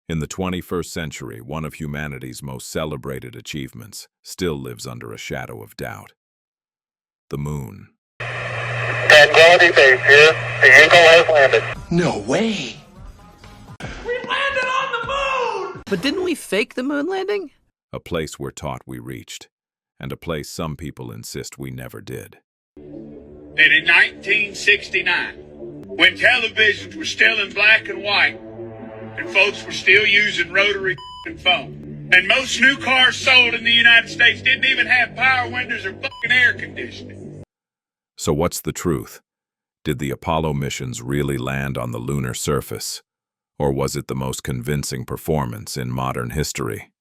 In the 21st century, one of humanity's most celebrated achievements still lives under a shadow of doubt. The moon. Tranquility Base here. The Eagle has landed. No way! We landed on the moon! But didn't we fake the moon landing? A place we're taught we reached, and a place some people insist we never did. That in 1969, when televisions were still in black and white, and folks were still using rotary phone, and most new cars sold in the United States didn't even have power windows or fucking air conditioning. So what's the truth? Did the Apollo missions really land on the lunar surface? Or was it the most convincing performance in modern history?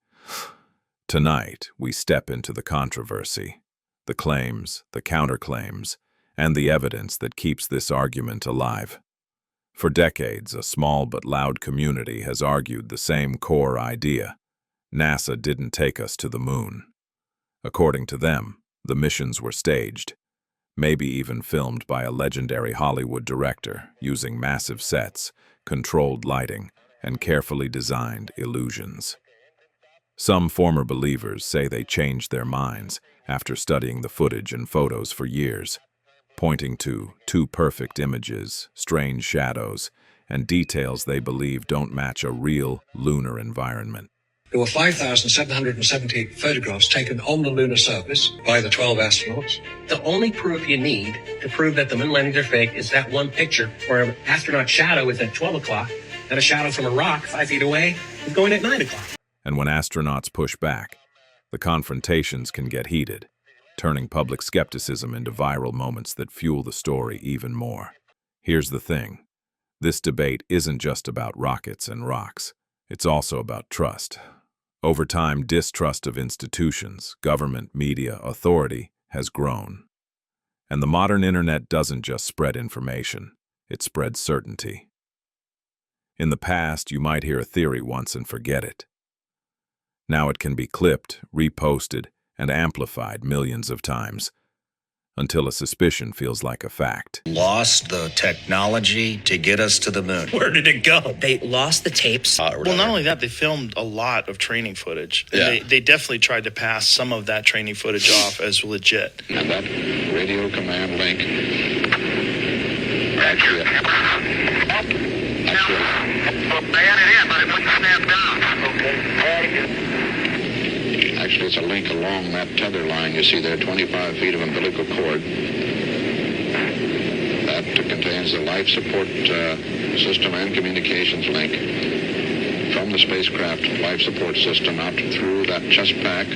Tonight, we step into the controversy, the claims, the counterclaims, and the evidence that keeps this argument alive. For decades, a small but loud community has argued the same core idea. NASA didn't take us to the moon. According to them, the missions were staged, maybe even filmed by a legendary Hollywood director using massive sets, controlled lighting, and carefully designed illusions. Some former believers say they changed their minds after studying the footage and photos for years, pointing to too perfect images, strange shadows, and details they believe don't match a real lunar environment. There were 5,770 photographs taken on the lunar surface by the 12 astronauts. The only proof you need to prove that the moon landings are fake is that one picture where an astronaut's shadow is at 12 o'clock and a shadow from a rock 5 feet away is going at 9 o'clock. And when astronauts push back, the confrontations can get heated, turning public skepticism into viral moments that fuel the story even more. Here's the thing. This debate isn't just about rockets and rocks. It's also about trust. Over time, distrust of institutions, government, media, authority has grown. And the modern internet doesn't just spread information, it spreads certainty. In the past, you might hear a theory once and forget it. Now it can be clipped, reposted, and amplified millions of times, until a suspicion feels like a fact. Lost the technology to get us to the moon. Where did it go? They lost the tapes. Well, not only that, they filmed a lot of training footage. And they definitely tried to pass some of that training footage off as legit. And that radio command link. Actually, Actually, it's a link along that tether line you see there, 25 feet of umbilical cord. That contains the life support system and communications link from the spacecraft life support system out through that chest pack.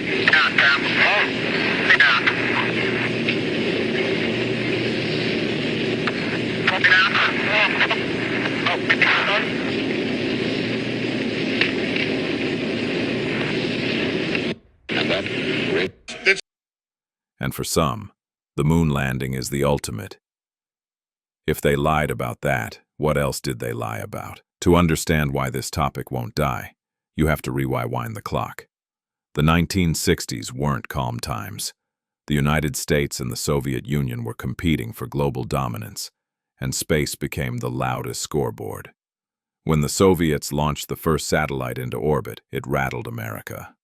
And for some, the moon landing is the ultimate. If they lied about that, what else did they lie about? To understand why this topic won't die, you have to rewind the clock. The 1960s weren't calm times. The United States and the Soviet Union were competing for global dominance, and space became the loudest scoreboard. When the Soviets launched the first satellite into orbit, it rattled America.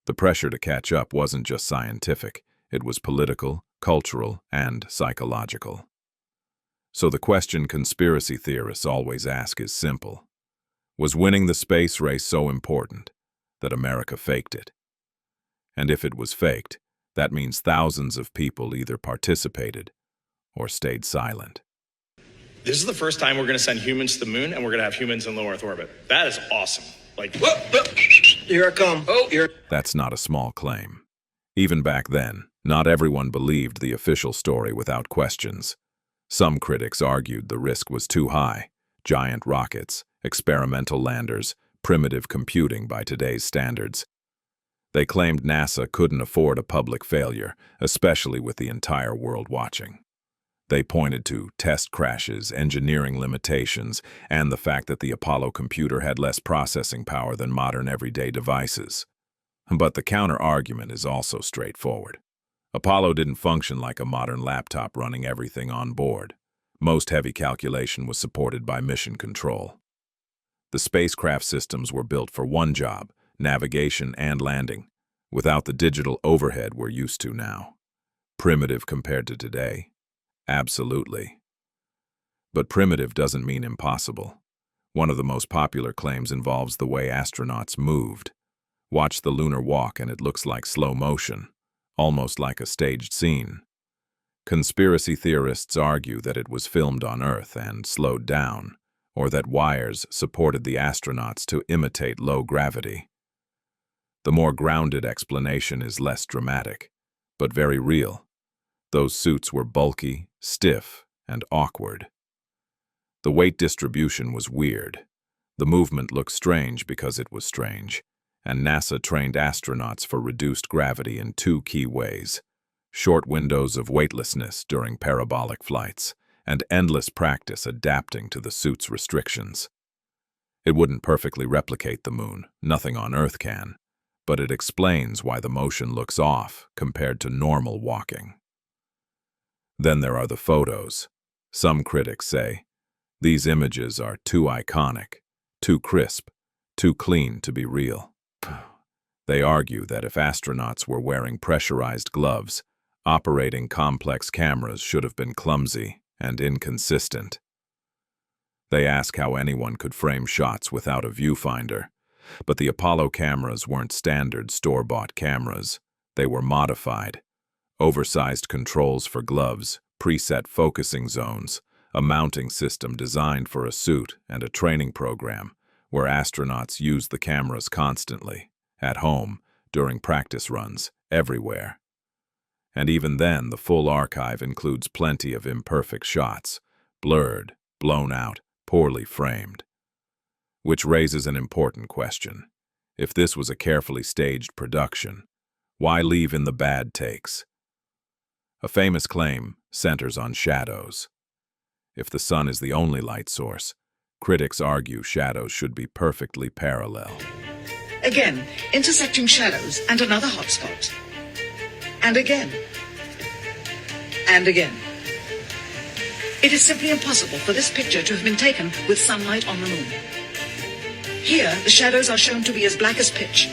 The pressure to catch up wasn't just scientific, it was political, cultural, and psychological. So the question conspiracy theorists always ask is simple. Was winning the space race so important that America faked it? And if it was faked, that means thousands of people either participated or stayed silent. This is the first time we're going to send humans to the moon, and we're going to have humans in low Earth orbit. That is awesome. Here I come. That's not a small claim. Even back then, not everyone believed the official story without questions. Some critics argued the risk was too high. Giant rockets, experimental landers, primitive computing by today's standards. They claimed NASA couldn't afford a public failure, especially with the entire world watching. They pointed to test crashes, engineering limitations, and the fact that the Apollo computer had less processing power than modern everyday devices. But the counter-argument is also straightforward. Apollo didn't function like a modern laptop running everything on board. Most heavy calculation was supported by mission control. The spacecraft systems were built for one job, navigation and landing, without the digital overhead we're used to now. Primitive compared to today? Absolutely. But primitive doesn't mean impossible. One of the most popular claims involves the way astronauts moved. Watch the lunar walk and it looks like slow motion, almost like a staged scene. Conspiracy theorists argue that it was filmed on Earth and slowed down, or that wires supported the astronauts to imitate low gravity. The more grounded explanation is less dramatic, but very real. Those suits were bulky, stiff, and awkward. The weight distribution was weird. The movement looked strange because it was strange, and NASA trained astronauts for reduced gravity in two key ways: short windows of weightlessness during parabolic flights, and endless practice adapting to the suit's restrictions. It wouldn't perfectly replicate the moon, nothing on Earth can, but it explains why the motion looks off compared to normal walking. Then there are the photos. Some critics say, these images are too iconic, too crisp, too clean to be real. They argue that if astronauts were wearing pressurized gloves, operating complex cameras should have been clumsy and inconsistent. They ask how anyone could frame shots without a viewfinder, but the Apollo cameras weren't standard store-bought cameras. They were modified. Oversized controls for gloves, preset focusing zones, a mounting system designed for a suit, and a training program where astronauts used the cameras constantly, at home, during practice runs, everywhere. And even then, the full archive includes plenty of imperfect shots, blurred, blown out, poorly framed. Which raises an important question. If this was a carefully staged production, why leave in the bad takes? A famous claim centers on shadows. If the sun is the only light source, critics argue shadows should be perfectly parallel. Again, intersecting shadows and another hotspot. And again. And again. It is simply impossible for this picture to have been taken with sunlight on the moon. Here, the shadows are shown to be as black as pitch.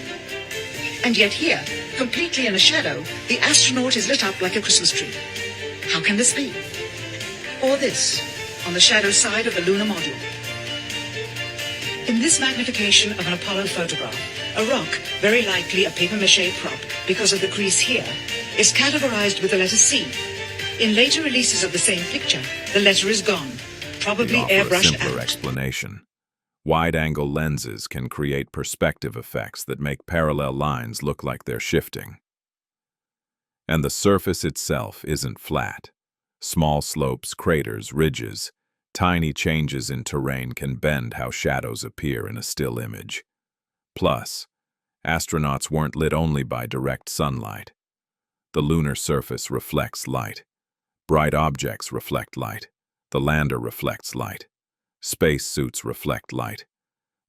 And yet here, completely in a shadow, the astronaut is lit up like a Christmas tree. How can this be? Or this, on the shadow side of the lunar module. In this magnification of an Apollo photograph, a rock, very likely a papier-mâché prop because of the crease here, is categorized with the letter C. In later releases of the same picture, the letter is gone, probably airbrushed a simpler out. Explanation. Wide-angle lenses can create perspective effects that make parallel lines look like they're shifting. And the surface itself isn't flat. Small slopes, craters, ridges, tiny changes in terrain can bend how shadows appear in a still image. Plus, astronauts weren't lit only by direct sunlight. The lunar surface reflects light. Bright objects reflect light. The lander reflects light. Space suits reflect light.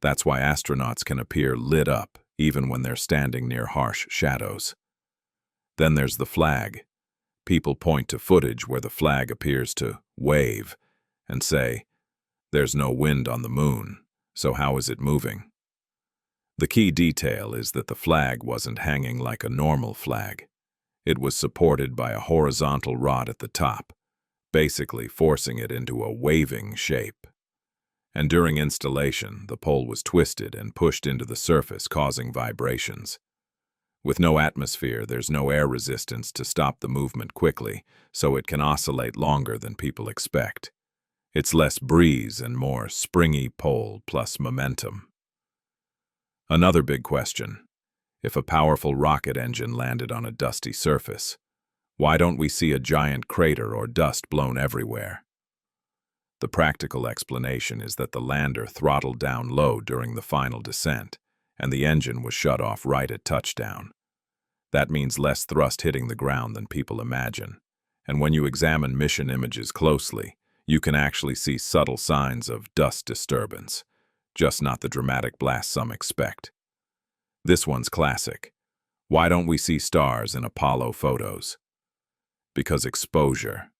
That's why astronauts can appear lit up even when they're standing near harsh shadows. Then there's the flag. People point to footage where the flag appears to wave and say, there's no wind on the moon, so how is it moving? The key detail is that the flag wasn't hanging like a normal flag. It was supported by a horizontal rod at the top, basically forcing it into a waving shape. And during installation, the pole was twisted and pushed into the surface, causing vibrations. With no atmosphere, there's no air resistance to stop the movement quickly, so it can oscillate longer than people expect. It's less breeze and more springy pole plus momentum. Another big question. If a powerful rocket engine landed on a dusty surface, why don't we see a giant crater or dust blown everywhere? The practical explanation is that the lander throttled down low during the final descent, and the engine was shut off right at touchdown. That means less thrust hitting the ground than people imagine, and when you examine mission images closely, you can actually see subtle signs of dust disturbance, just not the dramatic blast some expect. This one's classic. Why don't we see stars in Apollo photos? Because exposure.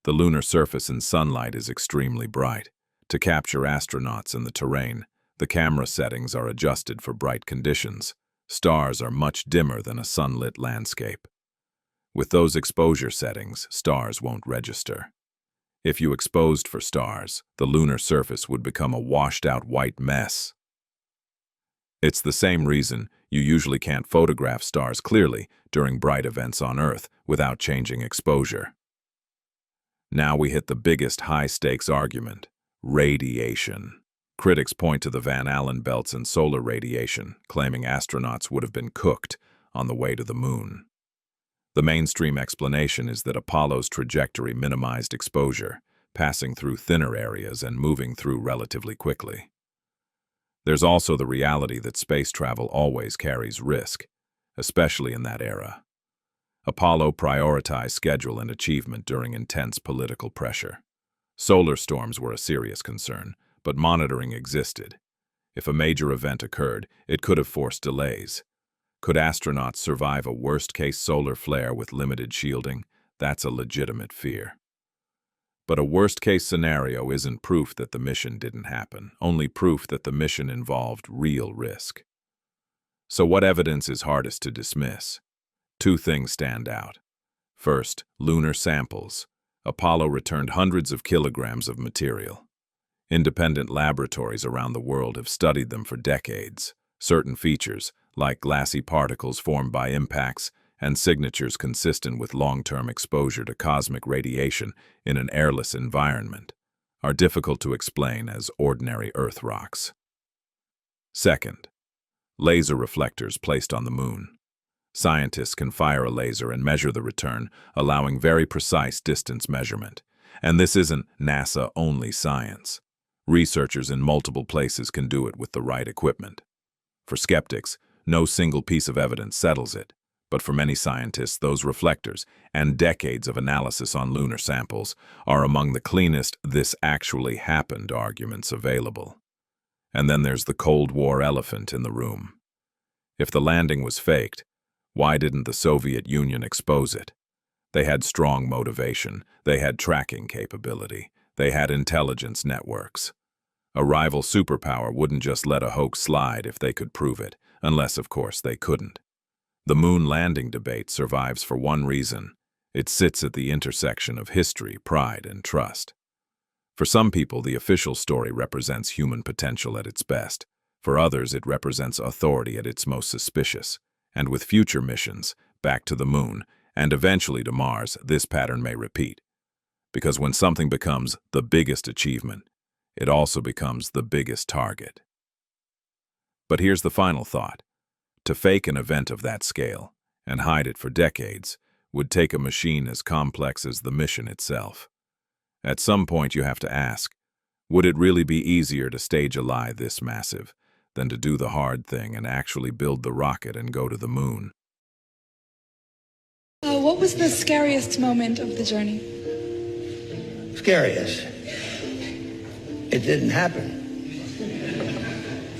The lunar surface in sunlight is extremely bright. To capture astronauts and the terrain, The camera settings are adjusted for bright conditions. Stars are much dimmer than a sunlit landscape. With those exposure settings, stars won't register. If you exposed for stars, the lunar surface would become a washed-out white mess. It's the same reason you usually can't photograph stars clearly during bright events on Earth without changing exposure. Now we hit the biggest high-stakes argument: radiation. Critics point to the Van Allen belts and solar radiation, claiming astronauts would have been cooked on the way to the moon. The mainstream explanation is that Apollo's trajectory minimized exposure, passing through thinner areas and moving through relatively quickly. There's also the reality that space travel always carries risk, especially in that era. Apollo prioritized schedule and achievement during intense political pressure. Solar storms were a serious concern, but monitoring existed. If a major event occurred, it could have forced delays. Could astronauts survive a worst-case solar flare with limited shielding? That's a legitimate fear. But a worst-case scenario isn't proof that the mission didn't happen, only proof that the mission involved real risk. So what evidence is hardest to dismiss? Two things stand out. First, lunar samples. Apollo returned hundreds of kilograms of material. Independent laboratories around the world have studied them for decades. Certain features, like glassy particles formed by impacts and signatures consistent with long-term exposure to cosmic radiation in an airless environment, are difficult to explain as ordinary Earth rocks. Second, laser reflectors placed on the moon. Scientists can fire a laser and measure the return, allowing very precise distance measurement. And this isn't NASA-only science. Researchers in multiple places can do it with the right equipment. For skeptics, no single piece of evidence settles it, but for many scientists, those reflectors and decades of analysis on lunar samples are among the cleanest "this actually happened" arguments available. And then there's the Cold War elephant in the room. If the landing was faked, why didn't the Soviet Union expose it? They had strong motivation, they had tracking capability, they had intelligence networks. A rival superpower wouldn't just let a hoax slide if they could prove it, unless, of course, they couldn't. The moon landing debate survives for one reason: it sits at the intersection of history, pride, and trust. For some people, the official story represents human potential at its best. For others, it represents authority at its most suspicious. And with future missions, back to the moon, and eventually to Mars, this pattern may repeat. Because when something becomes the biggest achievement, it also becomes the biggest target. But here's the final thought. To fake an event of that scale, and hide it for decades, would take a machine as complex as the mission itself. At some point you have to ask, would it really be easier to stage a lie this massive than to do the hard thing and actually build the rocket and go to the moon? What was the scariest moment of the journey? Scariest? It didn't happen.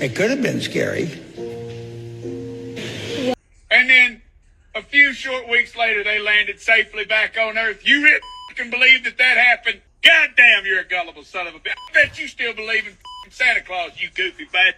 It could have been scary. And then a few short weeks later, they landed safely back on Earth. You really can believe that happened? God damn, you're a gullible son of a bitch. I bet you still believe in Santa Claus, you goofy bat.